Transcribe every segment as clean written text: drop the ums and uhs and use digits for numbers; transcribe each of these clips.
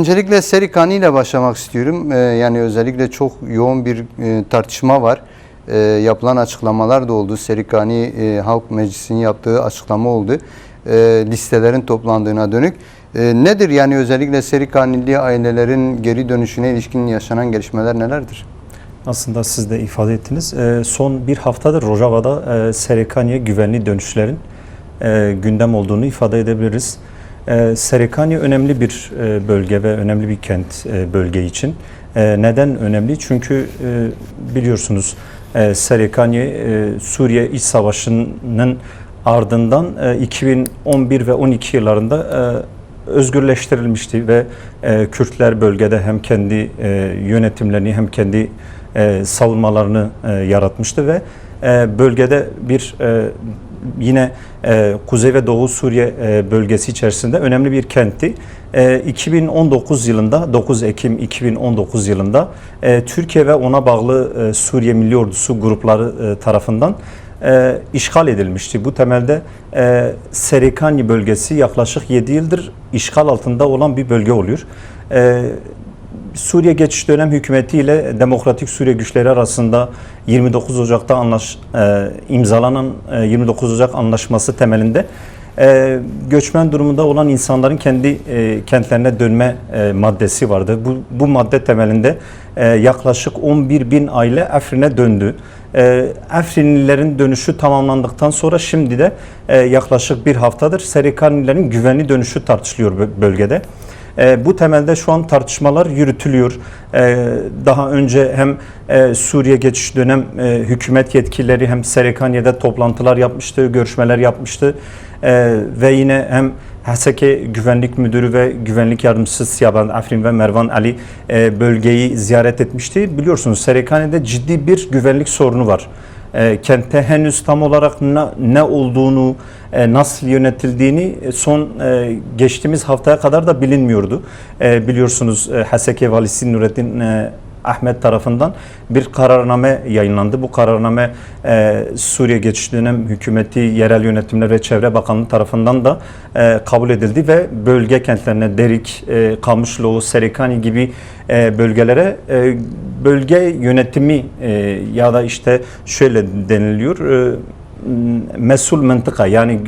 Öncelikle Serikani ile başlamak istiyorum. Yani özellikle çok yoğun bir tartışma var. Yapılan açıklamalar da oldu. Serikani Halk Meclisi'nin yaptığı açıklama oldu. Listelerin toplandığına dönük. Nedir yani özellikle Serikanili ailelerin geri dönüşüne ilişkin yaşanan gelişmeler nelerdir? Aslında siz de ifade ettiniz. Son bir haftadır Rojava'da Serikani'ye güvenli dönüşlerin gündem olduğunu ifade edebiliriz. Serikani önemli bir bölge ve önemli bir kent bölge için. Neden önemli? Çünkü biliyorsunuz Serikani Suriye İç Savaşı'nın ardından 2011 ve 12 yıllarında özgürleştirilmişti ve Kürtler bölgede hem kendi yönetimlerini hem kendi savunmalarını yaratmıştı ve bölgede bir yine Kuzey ve Doğu Suriye bölgesi içerisinde önemli bir kentti. 2019 yılında 9 Ekim 2019 yılında Türkiye ve ona bağlı Suriye Milli Ordusu grupları tarafından işgal edilmişti. Bu temelde Serikani bölgesi yaklaşık 7 yıldır işgal altında olan bir bölge oluyor. Suriye Geçiş Dönem Hükümeti ile Demokratik Suriye Güçleri arasında 29 Ocak'ta imzalanan 29 Ocak Anlaşması temelinde göçmen durumunda olan insanların kendi kentlerine dönme maddesi vardı. Bu madde temelinde yaklaşık 11.000 aile Afrin'e döndü. Afrinlilerin dönüşü tamamlandıktan sonra şimdi de yaklaşık bir haftadır Serikanilerin güvenli dönüşü tartışılıyor bölgede. Bu temelde şu an tartışmalar yürütülüyor. Daha önce hem Suriye Geçiş Dönem hükümet yetkilileri hem Serikani'de toplantılar yapmıştı, görüşmeler yapmıştı. Ve yine hem Haseke Güvenlik Müdürü ve Güvenlik Yardımcısı Siyaban Afrin ve Mervan Ali bölgeyi ziyaret etmişti. Biliyorsunuz Serikani'de ciddi bir güvenlik sorunu var. Kentte henüz tam olarak ne olduğunu, nasıl yönetildiğini geçtiğimiz haftaya kadar da bilinmiyordu. Biliyorsunuz Haseke Valisi Nurettin Ahmet tarafından bir kararname yayınlandı. Bu kararname Suriye Geçiş Dönem Hükümeti, Yerel Yönetimler ve Çevre Bakanlığı tarafından da kabul edildi ve bölge kentlerine Derik, Kamışlı, Serikani gibi bölgelere bölge yönetimi ya da işte şöyle deniliyor, mesul mıntıka yani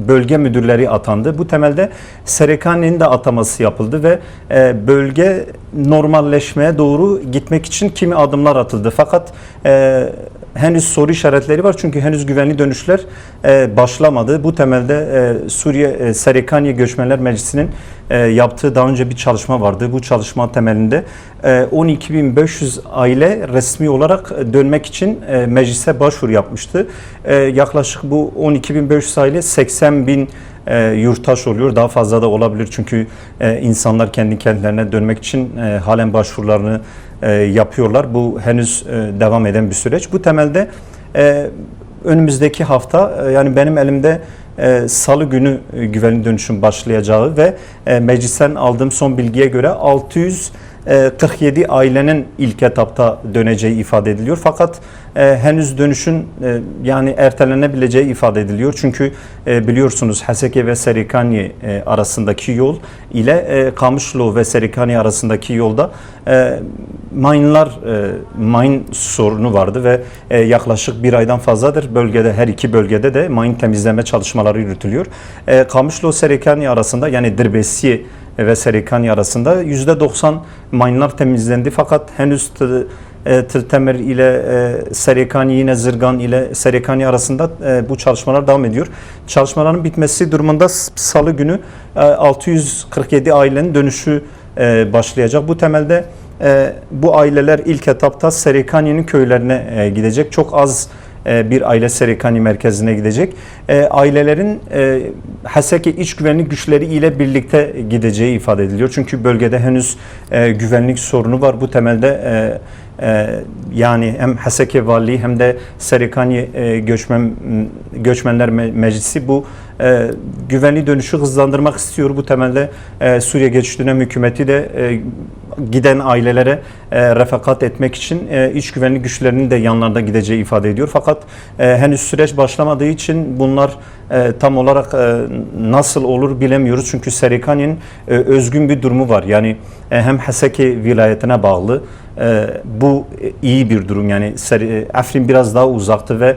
bölge müdürleri atandı. Bu temelde Serikani'nin de ataması yapıldı ve bölge normalleşmeye doğru gitmek için kimi adımlar atıldı. Fakat henüz soru işaretleri var çünkü henüz güvenli dönüşler başlamadı. Bu temelde Suriye Serikani Göçmenler Meclisi'nin yaptığı daha önce bir çalışma vardı. Bu çalışma temelinde 12.500 aile resmi olarak dönmek için meclise başvuru yapmıştı. Yaklaşık bu 12.500 aile 80.000 yurttaş oluyor. Daha fazla da olabilir çünkü insanlar kendi kentlerine dönmek için halen başvurularını yapıyorlar. Bu henüz devam eden bir süreç. Bu temelde önümüzdeki hafta yani benim elimde Salı günü güvenli dönüşüm başlayacağı ve meclisten aldığım son bilgiye göre 647 ailenin ilk etapta döneceği ifade ediliyor. Fakat henüz dönüşün yani ertelenebileceği ifade ediliyor. Çünkü biliyorsunuz Haseke ve Serikani arasındaki yol ile Kamışlı ve Serikani arasındaki yolda mayın sorunu vardı ve yaklaşık bir aydan fazladır bölgede, her iki bölgede de mayın temizleme çalışmaları yürütülüyor. Kamışlı Serikani arasında yani Dirbesiye ve Serikani arasında %90 mayınlar temizlendi fakat henüz Tırtemir ile Serikani yine Zırgan ile Serikani arasında bu çalışmalar devam ediyor. Çalışmaların bitmesi durumunda Salı günü 647 ailenin dönüşü başlayacak. Bu temelde bu aileler ilk etapta Serikani'nin köylerine gidecek. Çok az bir aile Serikani merkezine gidecek. Ailelerin Haseke iç güvenlik güçleri ile birlikte gideceği ifade ediliyor. Çünkü bölgede henüz güvenlik sorunu var. Bu temelde yani hem Haseke Valiliği hem de Serikani Göçmenler Meclisi bu güvenli dönüşü hızlandırmak istiyor. Bu temelde Suriye Geçiş Dönem Hükümeti de giden ailelere refakat etmek için iç güvenlik güçlerinin de yanlarında gideceği ifade ediyor. Fakat henüz süreç başlamadığı için bunlar tam olarak nasıl olur bilemiyoruz. Çünkü Serikani'nin özgün bir durumu var. Yani hem Haseki vilayetine bağlı. Bu iyi bir durum. Yani Afrin biraz daha uzaktı ve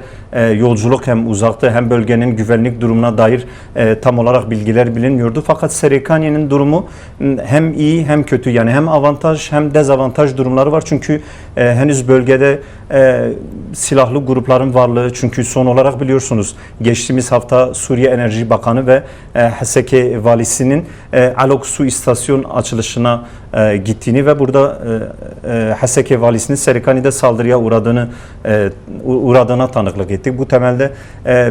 yolculuk hem uzaktı hem bölgenin güvenlik durumuna dair tam olarak bilgiler bilinmiyordu. Fakat Serikani'nin durumu hem iyi hem kötü. Yani hem avantaj hem dezavantaj durumları var. Çünkü henüz bölgede silahlı grupların varlığı, çünkü son olarak biliyorsunuz geçtiğimiz hafta Suriye Enerji Bakanı ve Haseki valisinin Alok Su İstasyon açılışına gittiğini ve burada Haseki valisinin Serikani'de saldırıya uğradığına tanıklık ettik. Bu temelde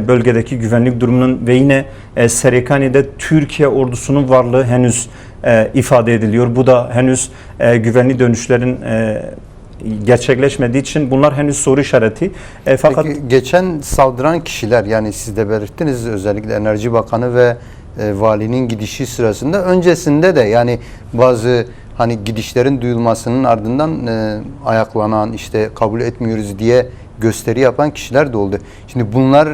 bölgedeki güvenlik durumunun ve yine Serikani'de Türkiye ordusunun varlığı henüz ifade ediliyor. Bu da henüz güvenli dönüşlerin gerçekleşmediği için bunlar henüz soru işareti. Fakat peki, geçen saldıran kişiler, yani siz de belirttiniz, özellikle Enerji Bakanı ve valinin gidişi sırasında, öncesinde de yani bazı hani gidişlerin duyulmasının ardından ayaklanan, işte kabul etmiyoruz diye gösteri yapan kişiler de oldu. Şimdi bunlar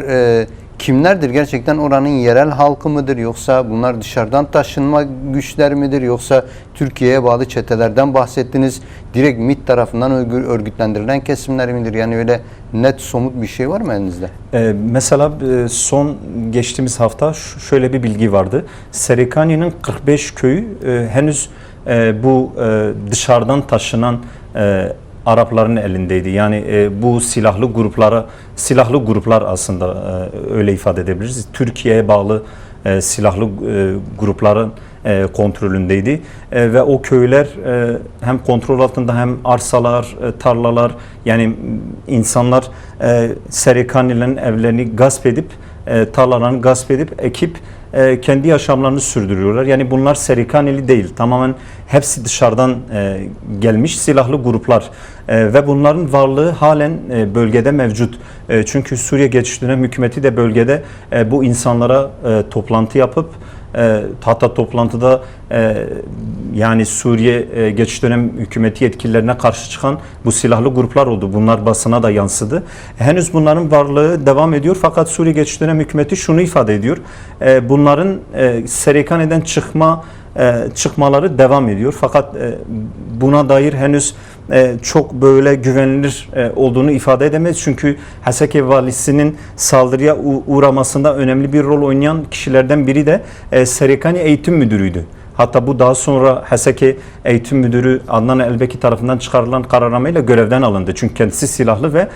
kimlerdir? Gerçekten oranın yerel halkı mıdır? Yoksa bunlar dışarıdan taşınma güçler midir? Yoksa Türkiye'ye bağlı çetelerden bahsettiniz. Direkt MİT tarafından örgütlendirilen kesimler midir? Yani öyle net, somut bir şey var mı elinizde? Mesela son geçtiğimiz hafta şöyle bir bilgi vardı. Serikani'nin 45 köyü henüz bu dışarıdan taşınan Arapların elindeydi. Yani bu silahlı gruplar aslında öyle ifade edebiliriz. Türkiye'ye bağlı silahlı grupların kontrolündeydi. Ve o köyler hem kontrol altında hem arsalar, tarlalar, yani insanlar Serikani'lerin evlerini gasp edip, tarlalarını gasp edip, ekip kendi yaşamlarını sürdürüyorlar. Yani bunlar Serikanili değil. Tamamen hepsi dışarıdan gelmiş silahlı gruplar. Ve bunların varlığı halen bölgede mevcut. Çünkü Suriye Geçiş Dönem Hükümeti de bölgede bu insanlara toplantı yapıp, hatta toplantıda yani Suriye Geçiş Dönem Hükümeti yetkililerine karşı çıkan bu silahlı gruplar oldu. Bunlar basına da yansıdı. Henüz bunların varlığı devam ediyor. Fakat Suriye Geçiş Dönem Hükümeti şunu ifade ediyor. Bunların Serikani'den çıkmaları devam ediyor. Fakat buna dair henüz çok böyle güvenilir olduğunu ifade edemez. Çünkü Haseki valisinin saldırıya uğramasında önemli bir rol oynayan kişilerden biri de Serikani Eğitim Müdürü'ydü. Hatta bu daha sonra Haseki Eğitim Müdürü Adnan Elbeki tarafından çıkarılan kararnameyle görevden alındı. Çünkü kendisi silahlı ve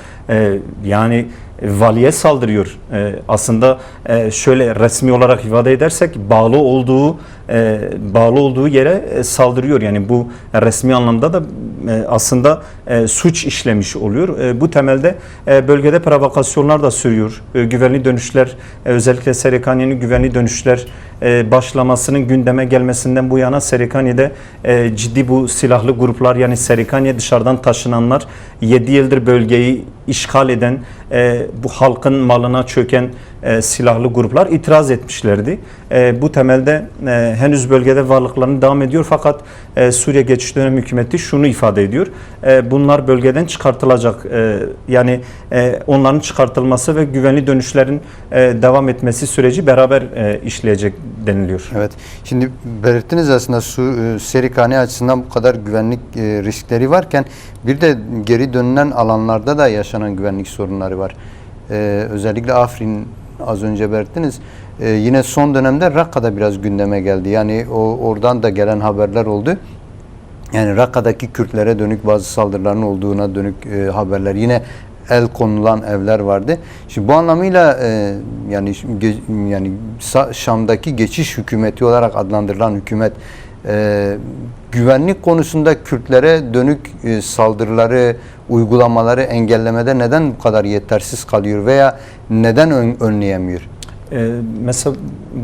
yani valiye saldırıyor. Aslında şöyle resmi olarak ifade edersek bağlı olduğu yere saldırıyor. Yani bu resmi anlamda da aslında suç işlemiş oluyor. Bu temelde bölgede provokasyonlar da sürüyor. Güvenli dönüşler, özellikle Serikani'nin güvenli dönüşler başlamasının gündeme gelmesinden bu yana Serikani'de ciddi bu silahlı gruplar, yani Serikani'ye dışarıdan taşınanlar, 7 yıldır bölgeyi işgal eden, bu halkın malına çöken silahlı gruplar itiraz etmişlerdi. Bu temelde henüz bölgede varlıklarını devam ediyor, fakat Suriye Geçiş Dönem Hükümeti şunu ifade ediyor. Bunlar bölgeden çıkartılacak. Yani onların çıkartılması ve güvenli dönüşlerin devam etmesi süreci beraber işleyecek deniliyor. Evet. Şimdi belirttiniz aslında Serikani açısından bu kadar güvenlik riskleri varken bir de geri dönülen alanlarda da yaşanan güvenlik sorunları var. Özellikle Afrin, az önce belirttiniz. Yine son dönemde Rakka'da biraz gündeme geldi. Yani oradan da gelen haberler oldu. Yani Rakka'daki Kürtlere dönük bazı saldırıların olduğuna dönük haberler. Yine el konulan evler vardı. Şimdi bu anlamıyla yani Şam'daki geçiş hükümeti olarak adlandırılan hükümet güvenlik konusunda Kürtlere dönük saldırıları, uygulamaları engellemede neden bu kadar yetersiz kalıyor veya neden önleyemiyor? Mesela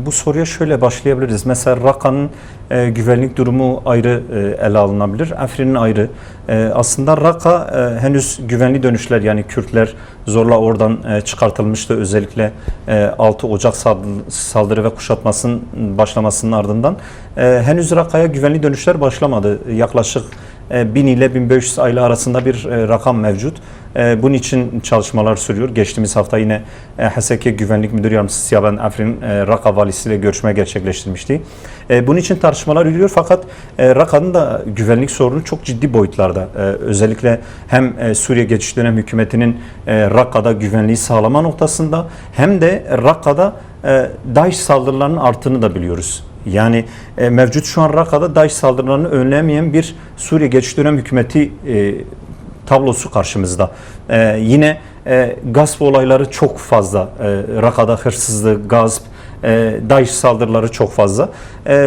bu soruya şöyle başlayabiliriz. Mesela Rakka'nın güvenlik durumu ayrı ele alınabilir. Afrin'in ayrı. Aslında Rakka henüz güvenli dönüşler, yani Kürtler zorla oradan çıkartılmıştı. Özellikle 6 Ocak saldırı ve kuşatmasının başlamasının ardından henüz Rakka'ya güvenli dönüşler başlamadı. Yaklaşık 1000 ile 1500 aile arasında bir rakam mevcut. Bunun için çalışmalar sürüyor. Geçtiğimiz hafta yine HSK Güvenlik Müdür Yardımcısı Siyaben Afrin Raqqa valisiyle görüşme gerçekleştirmişti. Bunun için tartışmalar yürüyor fakat Raqqa'nın da güvenlik sorunu çok ciddi boyutlarda. Özellikle hem Suriye Geçiş Dönem Hükümeti'nin Raqqa'da güvenliği sağlama noktasında hem de Raqqa'da DAEŞ saldırılarının arttığını da biliyoruz. Yani mevcut şu an Raqqa'da DAEŞ saldırılarını önleyemeyen bir Suriye Geçiş Dönem Hükümeti tablosu karşımızda. Yine gasp olayları çok fazla. Raqqa'da hırsızlık, gasp, DAEŞ saldırıları çok fazla.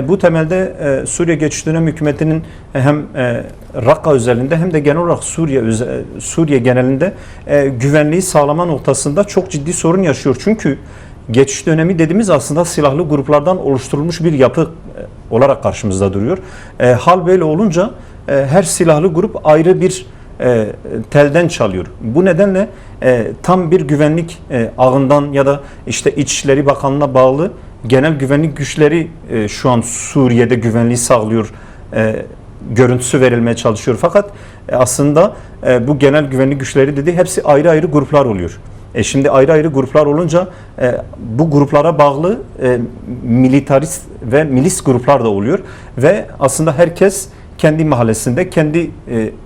Bu temelde Suriye Geçiş Dönem Hükümeti'nin hem Raqqa özelinde hem de genel olarak Suriye genelinde güvenliği sağlama noktasında çok ciddi sorun yaşıyor. Çünkü geçiş dönemi dediğimiz aslında silahlı gruplardan oluşturulmuş bir yapı olarak karşımızda duruyor. Hal böyle olunca her silahlı grup ayrı bir telden çalıyor. Bu nedenle tam bir güvenlik ağından ya da işte İçişleri Bakanlığı'na bağlı genel güvenlik güçleri şu an Suriye'de güvenliği sağlıyor görüntüsü verilmeye çalışıyor. Fakat aslında bu genel güvenlik güçleri dediği hepsi ayrı ayrı gruplar oluyor. Şimdi ayrı ayrı gruplar olunca bu gruplara bağlı militarist ve milis gruplar da oluyor ve aslında herkes kendi mahallesinde kendi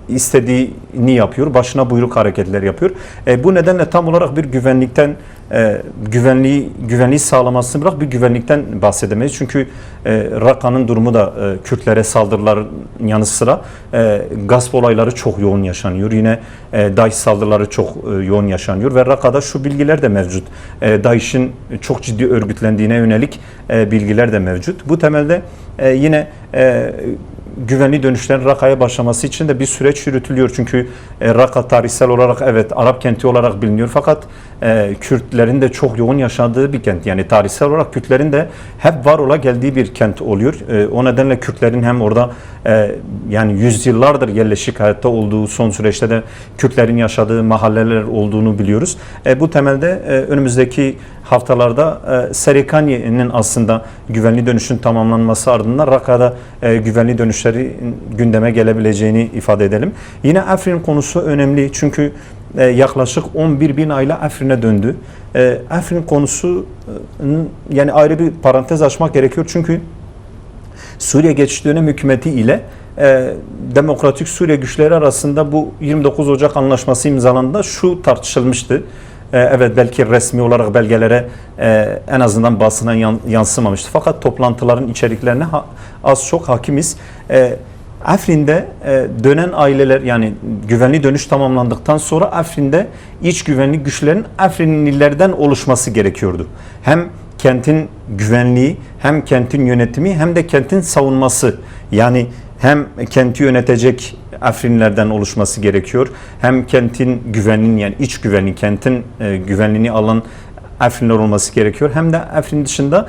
istediğini yapıyor, başına buyruk hareketler yapıyor. Bu nedenle tam olarak bir güvenlikten güvenliği sağlamasını bırak bir güvenlikten bahsedemeyiz. Çünkü Raqqa'nın durumu da Kürtlere saldırıların yanı sıra gasp olayları çok yoğun yaşanıyor. Yine DAEŞ saldırıları çok yoğun yaşanıyor ve Raqqa'da şu bilgiler de mevcut. DAEŞ'in çok ciddi örgütlendiğine yönelik bilgiler de mevcut. Bu temelde yine güvenli dönüşlerin Raqqa'ya başlaması için de bir süreç yürütülüyor. Çünkü Raqqa tarihsel olarak evet Arap kenti olarak biliniyor fakat Kürtlerin de çok yoğun yaşadığı bir kent. Yani tarihsel olarak Kürtlerin de hep var ola geldiği bir kent oluyor. O nedenle Kürtlerin hem orada yani yüzyıllardır yerleşik hayatta olduğu, son süreçte de Kürtlerin yaşadığı mahalleler olduğunu biliyoruz. Bu temelde önümüzdeki haftalarda Serikani'nin aslında güvenli dönüşün tamamlanması ardından Raqqa'da güvenli dönüşleri gündeme gelebileceğini ifade edelim. Yine Afrin konusu önemli çünkü yaklaşık 11.000 aile Afrin'e döndü. Afrin konusu yani ayrı bir parantez açmak gerekiyor çünkü Suriye Geçiş Dönem Hükümeti ile Demokratik Suriye güçleri arasında bu 29 Ocak Anlaşması imzalandığında şu tartışılmıştı. Evet belki resmi olarak belgelere en azından basına yansımamıştı. Fakat toplantıların içeriklerine az çok hakimiz. Afrin'de dönen aileler yani güvenli dönüş tamamlandıktan sonra Afrin'de iç güvenlik güçlerin Afrinlilerden oluşması gerekiyordu. Hem kentin güvenliği hem kentin yönetimi hem de kentin savunması yani hem kenti yönetecek Afrinlerden oluşması gerekiyor. Hem kentin güvenliğini yani iç güvenliği, kentin güvenliğini alan Afrinler olması gerekiyor. Hem de Afrin dışında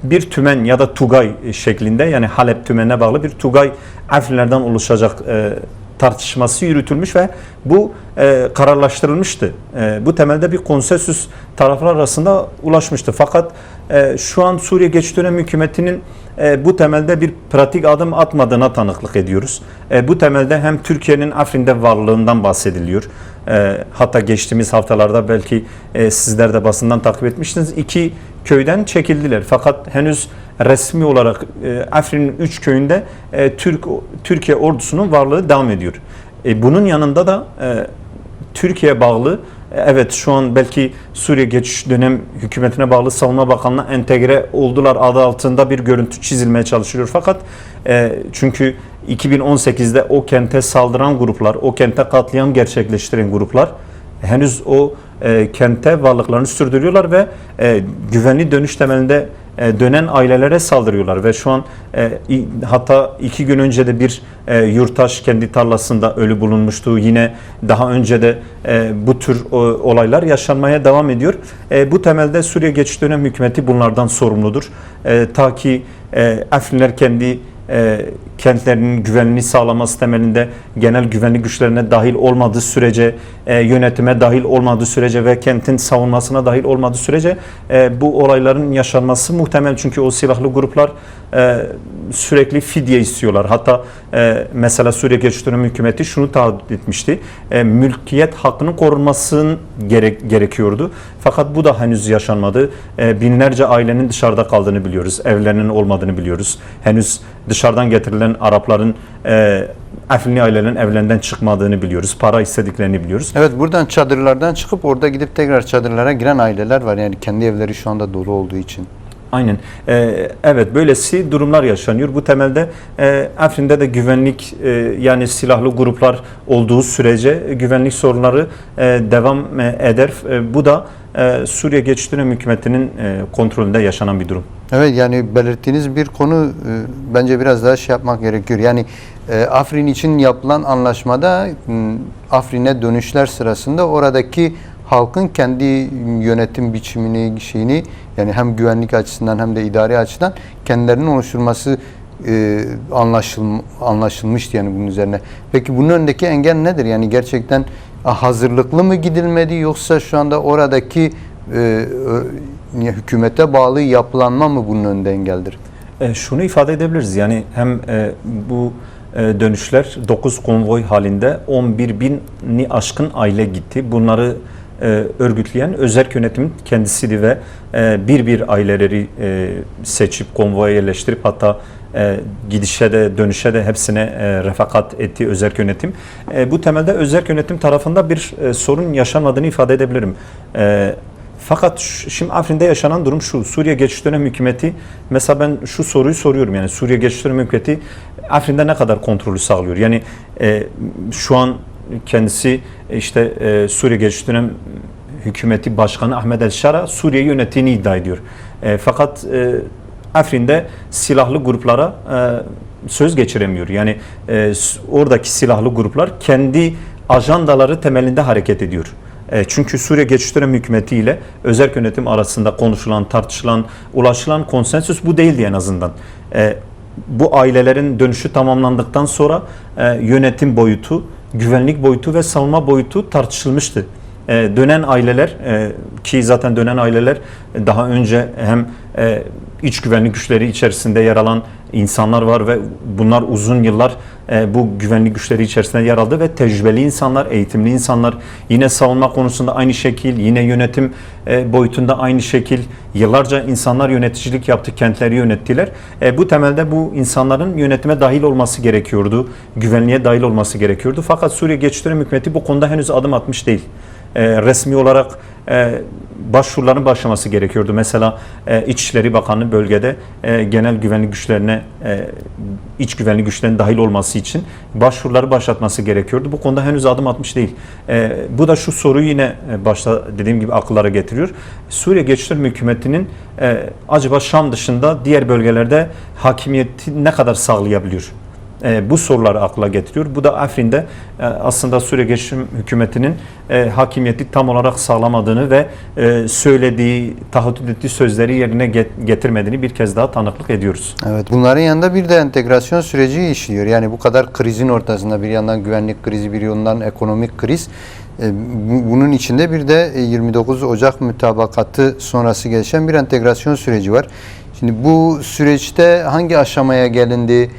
bir tümen ya da Tugay şeklinde yani Halep tümenine bağlı bir Tugay Afrinlerden oluşacak tartışması yürütülmüş ve bu kararlaştırılmıştı. Bu temelde bir konsensüs taraflar arasında ulaşmıştı. Fakat şu an Suriye Geçiş Dönem Hükümeti'nin bu temelde bir pratik adım atmadığına tanıklık ediyoruz. Bu temelde hem Türkiye'nin Afrin'de varlığından bahsediliyor. Hatta geçtiğimiz haftalarda belki sizler de basından takip etmiştiniz. 2 köyden çekildiler. Fakat henüz resmi olarak Afrin'in 3 köyünde Türkiye ordusunun varlığı devam ediyor. Bunun yanında da Türkiye bağlı evet şu an belki Suriye Geçiş Dönem Hükümeti'ne bağlı Savunma Bakanlığı'na entegre oldular adı altında bir görüntü çizilmeye çalışılıyor. Fakat çünkü 2018'de o kente saldıran gruplar, o kente katliam gerçekleştiren gruplar henüz o kente varlıklarını sürdürüyorlar ve güvenli dönüş temelinde dönen ailelere saldırıyorlar ve şu an hatta 2 gün önce de bir yurttaş kendi tarlasında ölü bulunmuştu. Yine daha önce de bu tür olaylar yaşanmaya devam ediyor. Bu temelde Suriye Geçiş Dönem Hükümeti bunlardan sorumludur. Ta ki Afrinler kendi kentlerinin güvenliğini sağlaması temelinde genel güvenlik güçlerine dahil olmadığı sürece, yönetime dahil olmadığı sürece ve kentin savunmasına dahil olmadığı sürece bu olayların yaşanması muhtemel. Çünkü o silahlı gruplar sürekli fidye istiyorlar. Hatta mesela Suriye Geçiş Dönemi hükümeti şunu taahhüt etmişti. Mülkiyet hakkının korunmasının gerekiyordu. Fakat bu da henüz yaşanmadı. Binlerce ailenin dışarıda kaldığını biliyoruz. Evlerinin olmadığını biliyoruz. Henüz dışarıdan getirilen Arapların Afrinli ailelerin evlerinden çıkmadığını biliyoruz. Para istediklerini biliyoruz. Evet, buradan çadırlardan çıkıp orada gidip tekrar çadırlara giren aileler var. Yani kendi evleri şu anda dolu olduğu için. Aynen. Evet, böylesi durumlar yaşanıyor. Bu temelde Afrin'de de güvenlik yani silahlı gruplar olduğu sürece güvenlik sorunları devam eder. Bu da Suriye Geçiş Dönemi hükümetinin kontrolünde yaşanan bir durum. Evet, yani belirttiğiniz bir konu bence biraz daha şey yapmak gerekiyor. Yani Afrin için yapılan anlaşmada Afrin'e dönüşler sırasında oradaki halkın kendi yönetim biçimini, şeyini, yani hem güvenlik açısından hem de idari açıdan kendilerinin oluşturması anlaşılmıştı yani bunun üzerine. Peki bunun önündeki engel nedir? Yani gerçekten hazırlıklı mı gidilmedi, yoksa şu anda oradaki hükümete bağlı yapılanma mı bunun önünde engeldir? Şunu ifade edebiliriz. Yani hem bu dönüşler 9 konvoy halinde 11.000'ni aşkın aile gitti. Bunları örgütleyen özerk yönetimin kendisiydi ve bir aileleri seçip konvoya yerleştirip hatta gidişe de dönüşe de hepsine refakat ettiği özerk yönetim. Bu temelde özerk yönetim tarafında bir sorun yaşanmadığını ifade edebilirim. Fakat şimdi Afrin'de yaşanan durum şu: Suriye Geçiş Dönemi hükümeti, mesela ben şu soruyu soruyorum, yani Suriye Geçiş Dönemi hükümeti Afrin'de ne kadar kontrolü sağlıyor? Yani şu an kendisi işte Suriye Geçiş Dönemi hükümeti başkanı Ahmed El-Şara Suriye'yi yönettiğini iddia ediyor. Fakat Afrin'de silahlı gruplara söz geçiremiyor. Yani oradaki silahlı gruplar kendi ajandaları temelinde hareket ediyor. Çünkü Suriye Geçiş Dönemi hükümeti ile özerk yönetim arasında konuşulan, tartışılan, ulaşılan konsensüs bu değildi en azından. Bu ailelerin dönüşü tamamlandıktan sonra yönetim boyutu, güvenlik boyutu ve savunma boyutu tartışılmıştı. Dönen aileler ki zaten dönen aileler daha önce hem iç güvenlik güçleri içerisinde yer alan insanlar var ve bunlar uzun yıllar bu güvenlik güçleri içerisinde yer aldı ve tecrübeli insanlar, eğitimli insanlar, yine savunma konusunda aynı şekil, yine yönetim boyutunda aynı şekil, yıllarca insanlar yöneticilik yaptı, kentleri yönettiler. Bu temelde bu insanların yönetime dahil olması gerekiyordu, güvenliğe dahil olması gerekiyordu. Fakat Suriye Geçiş Dönemi hükümeti bu konuda henüz adım atmış değil. Resmi olarak başvuruların başlaması gerekiyordu. Mesela İçişleri Bakanlığı bölgede genel güvenlik güçlerine, iç güvenlik güçlerinin dahil olması için başvuruları başlatması gerekiyordu. Bu konuda henüz adım atmış değil. Bu da şu soruyu yine başta dediğim gibi akıllara getiriyor. Suriye Geçiş Dönemi hükümetinin acaba Şam dışında diğer bölgelerde hakimiyeti ne kadar sağlayabiliyor? Bu soruları akla getiriyor. Bu da Afrin'de aslında Suriye Geçiş hükümetinin hakimiyeti tam olarak sağlamadığını ve söylediği, taahhüt ettiği sözleri yerine getirmediğini bir kez daha tanıklık ediyoruz. Evet, bunların yanında bir de entegrasyon süreci işliyor. Yani bu kadar krizin ortasında bir yandan güvenlik krizi, bir yandan ekonomik kriz. Bunun içinde bir de 29 Ocak mütabakatı sonrası gelişen bir entegrasyon süreci var. Şimdi bu süreçte hangi aşamaya gelindi?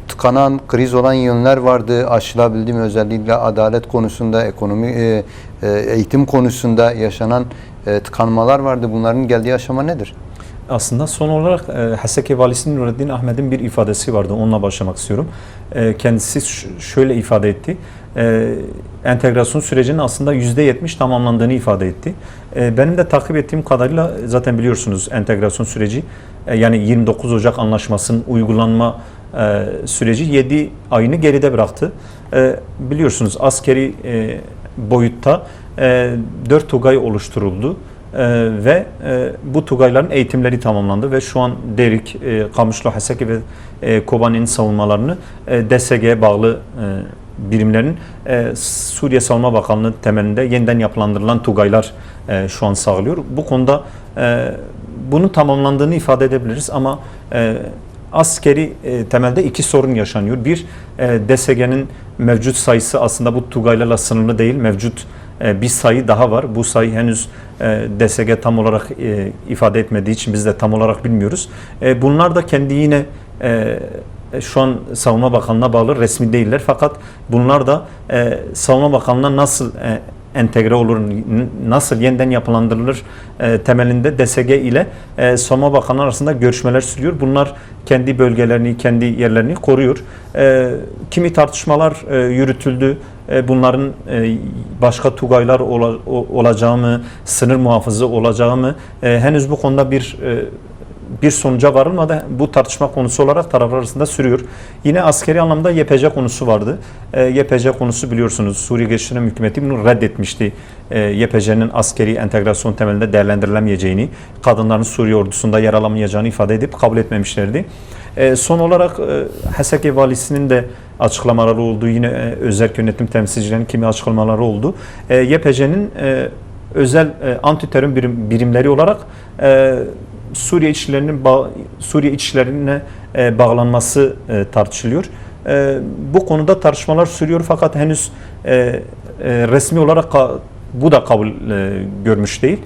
Tıkanan, kriz olan yönler vardı. Aşılabildi mi? Özellikle adalet konusunda, ekonomi, eğitim konusunda yaşanan tıkanmalar vardı. Bunların geldiği aşama nedir? Aslında son olarak Haseki Valisi Nureddin Ahmet'in bir ifadesi vardı. Onunla başlamak istiyorum. Kendisi şöyle ifade etti. Entegrasyon sürecinin aslında %70 tamamlandığını ifade etti. Benim de takip ettiğim kadarıyla zaten biliyorsunuz entegrasyon süreci yani 29 Ocak Anlaşması'nın uygulanma süreci 7 ayını geride bıraktı. Biliyorsunuz askeri boyutta 4 tugay oluşturuldu. Ve bu tugayların eğitimleri tamamlandı ve şu an Derik, Kamışlı, Haseki ve Kobani'nin savunmalarını DSG'ye bağlı birimlerin Suriye Savunma Bakanlığı temelinde yeniden yapılandırılan tugaylar şu an sağlıyor. Bu konuda bunun tamamlandığını ifade edebiliriz ama askeri temelde iki sorun yaşanıyor. Bir, DSG'nin mevcut sayısı aslında bu tugaylarla sınırlı değil. Mevcut bir sayı daha var. Bu sayı henüz DSG tam olarak ifade etmediği için biz de tam olarak bilmiyoruz. Bunlar da kendi yine şu an Savunma Bakanlığı'na bağlı, resmi değiller. Fakat bunlar da Savunma Bakanlığı'na nasıl entegre olur, nasıl yeniden yapılandırılır temelinde DSG ile Savunma Bakanlığı arasında görüşmeler sürüyor. Bunlar kendi bölgelerini, kendi yerlerini koruyor. Kimi tartışmalar yürütüldü. Bunların başka tugaylar olacağı mı, sınır muhafızı olacağı mı? Henüz bu konuda bir sonuca varılmadı. Bu tartışma konusu olarak taraflar arasında sürüyor. Yine askeri anlamda YPJ konusu vardı. YPJ konusu biliyorsunuz Suriye Geçiş Dönemi Hükümeti bunu reddetmişti. YPJ'nin askeri entegrasyon temelinde değerlendirilemeyeceğini, kadınların Suriye ordusunda yer alamayacağını ifade edip kabul etmemişlerdi. Son olarak Haseki Valisi'nin de açıklamaları oldu. Yine özerk yönetim temsilcilerinin kimi açıklamaları oldu. YPJ'nin özel antiterör birimleri olarak Suriye içişlerine bağlanması tartışılıyor. Bu konuda tartışmalar sürüyor fakat henüz resmi olarak bu da kabul görmüş değil.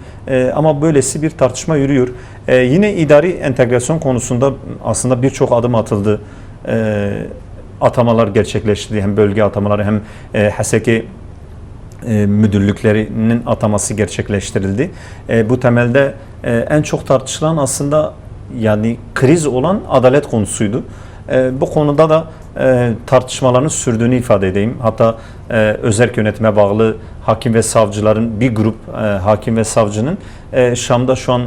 Ama böylesi bir tartışma yürüyor. Yine idari entegrasyon konusunda aslında birçok adım atıldı. Atamalar gerçekleşti. Hem bölge atamaları hem HSK müdürlüklerinin ataması gerçekleştirildi. Bu temelde en çok tartışılan aslında yani kriz olan adalet konusuydu. Bu konuda da tartışmaların sürdüğünü ifade edeyim. Hatta özerk yönetime bağlı hakim ve savcıların bir grup hakim ve savcının Şam'da şu an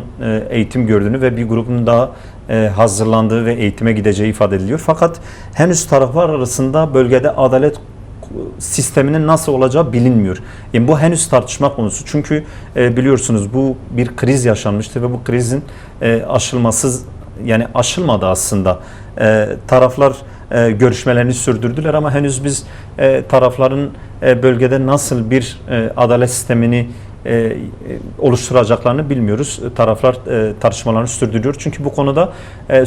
eğitim gördüğünü ve bir grubun daha hazırlandığı ve eğitime gideceği ifade ediliyor. Fakat henüz taraflar arasında bölgede adalet sisteminin nasıl olacağı bilinmiyor. Yani bu henüz tartışma konusu. Çünkü biliyorsunuz bu bir kriz yaşanmıştı ve bu krizin aşılması yani aşılmadı aslında. Taraflar görüşmelerini sürdürdüler ama henüz biz tarafların bölgede nasıl bir adalet sistemini oluşturacaklarını bilmiyoruz. Taraflar tartışmalarını sürdürüyor. Çünkü bu konuda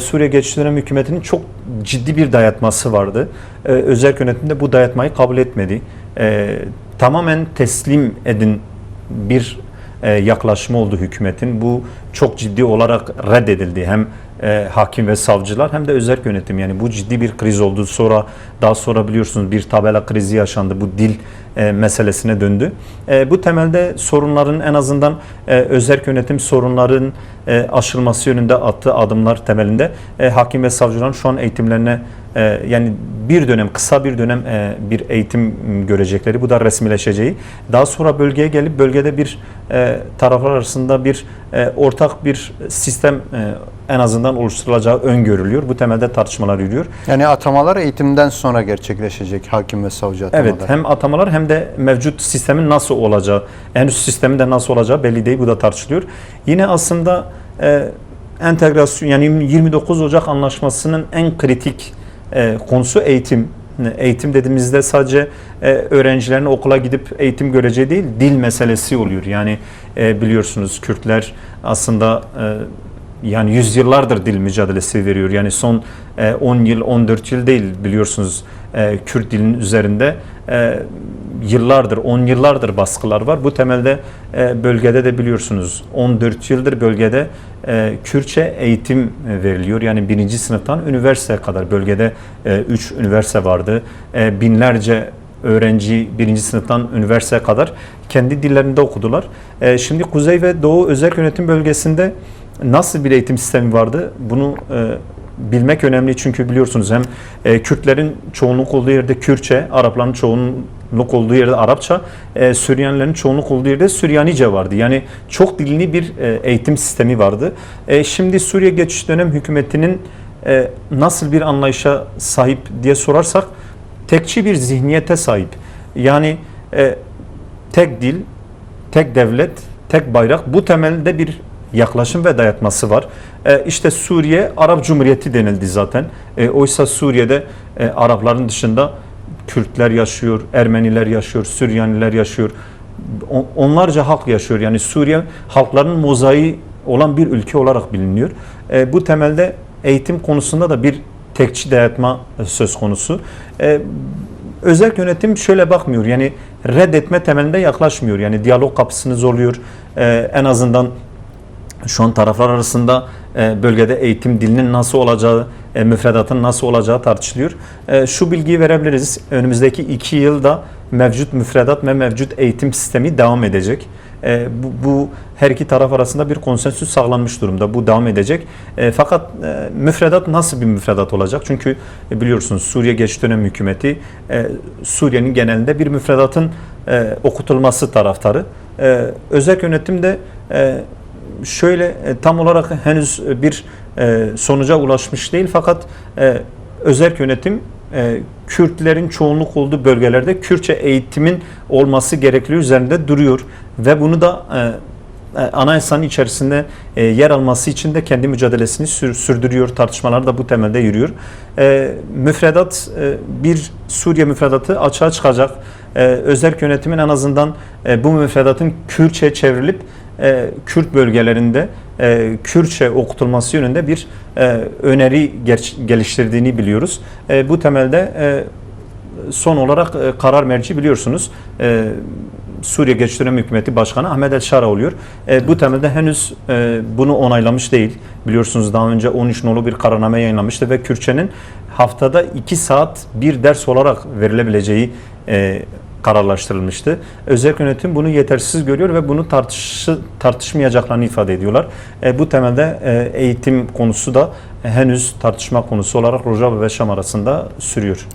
Suriye Geçiş Dönemi Hükümeti'nin çok ciddi bir dayatması vardı. Özerk yönetimde bu dayatmayı kabul etmedi. Tamamen teslim edin bir yaklaşımı oldu hükümetin. Bu çok ciddi olarak reddedildi. Hem hakim ve savcılar hem de özerk yönetim. Yani bu ciddi bir kriz oldu. Daha sonra biliyorsunuz bir tabela krizi yaşandı. Bu dil meselesine döndü. Bu temelde sorunların en azından özerk yönetim sorunların aşılması yönünde attığı adımlar temelinde hakim ve savcıların şu an eğitimlerine yani bir dönem, kısa bir dönem bir eğitim görecekleri. Bu da resmileşeceği. Daha sonra bölgeye gelip bölgede bir taraflar arasında bir ortak bir sistem en azından oluşturulacağı öngörülüyor. Bu temelde tartışmalar yürüyor. Yani atamalar eğitimden sonra gerçekleşecek, hakim ve savcı atamalar. Evet, hem atamalar hem de mevcut sistemin nasıl olacağı, henüz sistemin de nasıl olacağı belli değil. Bu da tartışılıyor. Yine aslında entegrasyon yani 29 Ocak Anlaşması'nın en kritik konusu eğitim. Eğitim dediğimizde sadece öğrencilerin okula gidip eğitim göreceği değil, dil meselesi oluyor. Yani biliyorsunuz Kürtler aslında yani yüzyıllardır dil mücadelesi veriyor. Yani son 10 yıl, 14 yıl değil biliyorsunuz Kürt dilinin üzerinde yıllardır, 10 yıllardır baskılar var. Bu temelde bölgede de biliyorsunuz 14 yıldır bölgede Kürtçe eğitim veriliyor. Yani 1. sınıftan üniversiteye kadar bölgede 3 üniversite vardı. Binlerce öğrenci 1. sınıftan üniversiteye kadar kendi dillerinde okudular. Şimdi Kuzey ve Doğu Özerk Yönetim Bölgesi'nde nasıl bir eğitim sistemi vardı? Bunu bilmek önemli çünkü biliyorsunuz hem Kürtlerin çoğunluk olduğu yerde Kürtçe, Arapların çoğunluk olduğu yerde Arapça, Süryanilerin çoğunluk olduğu yerde Süryanice vardı. Yani çok dilli bir eğitim sistemi vardı. Şimdi Suriye Geçiş Dönem Hükümeti'nin nasıl bir anlayışa sahip diye sorarsak tekçi bir zihniyete sahip. Yani tek dil, tek devlet, tek bayrak bu temelde bir yaklaşım ve dayatması var. İşte Suriye Arap Cumhuriyeti denildi zaten. Oysa Suriye'de Arapların dışında Kürtler yaşıyor, Ermeniler yaşıyor, Süryaniler yaşıyor. Onlarca halk yaşıyor. Yani Suriye halkların mozaiği olan bir ülke olarak biliniyor. Bu temelde eğitim konusunda da bir tekçi dayatma söz konusu. Özerk yönetim şöyle bakmıyor. Yani reddetme temelinde yaklaşmıyor. Yani diyalog kapısını zorluyor. En azından şu an taraflar arasında bölgede eğitim dilinin nasıl olacağı, müfredatın nasıl olacağı tartışılıyor. Şu bilgiyi verebiliriz. Önümüzdeki 2 yılda mevcut müfredat ve mevcut eğitim sistemi devam edecek. Bu her iki taraf arasında bir konsensüs sağlanmış durumda. Bu devam edecek. Fakat müfredat nasıl bir müfredat olacak? Çünkü biliyorsunuz Suriye Geçiş Dönemi Hükümeti Suriye'nin genelinde bir müfredatın okutulması taraftarı. Özerk yönetim de şöyle tam olarak henüz bir sonuca ulaşmış değil, fakat özerk yönetim Kürtlerin çoğunluk olduğu bölgelerde Kürtçe eğitimin olması gerekliliği üzerinde duruyor ve bunu da anayasanın içerisinde yer alması için de kendi mücadelesini sürdürüyor. Tartışmalar da bu temelde yürüyor. Müfredat, bir Suriye müfredatı açığa çıkacak. Özerk yönetimin en azından bu müfredatın Kürtçe çevrilip Kürt bölgelerinde Kürtçe okutulması yönünde bir öneri geliştirdiğini biliyoruz. Bu temelde son olarak karar merci biliyorsunuz Suriye Geçiş Dönemi Hükümeti Başkanı Ahmet El-Şara oluyor. Bu temelde henüz bunu onaylamış değil. Biliyorsunuz daha önce 13 nolu bir kararname yayınlamıştı ve Kürtçenin haftada 2 saat bir ders olarak verilebileceği kararlaştırılmıştı. Özerk yönetim bunu yetersiz görüyor ve bunu tartışmayacaklarını ifade ediyorlar. Bu temelde eğitim konusu da henüz tartışma konusu olarak Rojava ve Şam arasında sürüyor.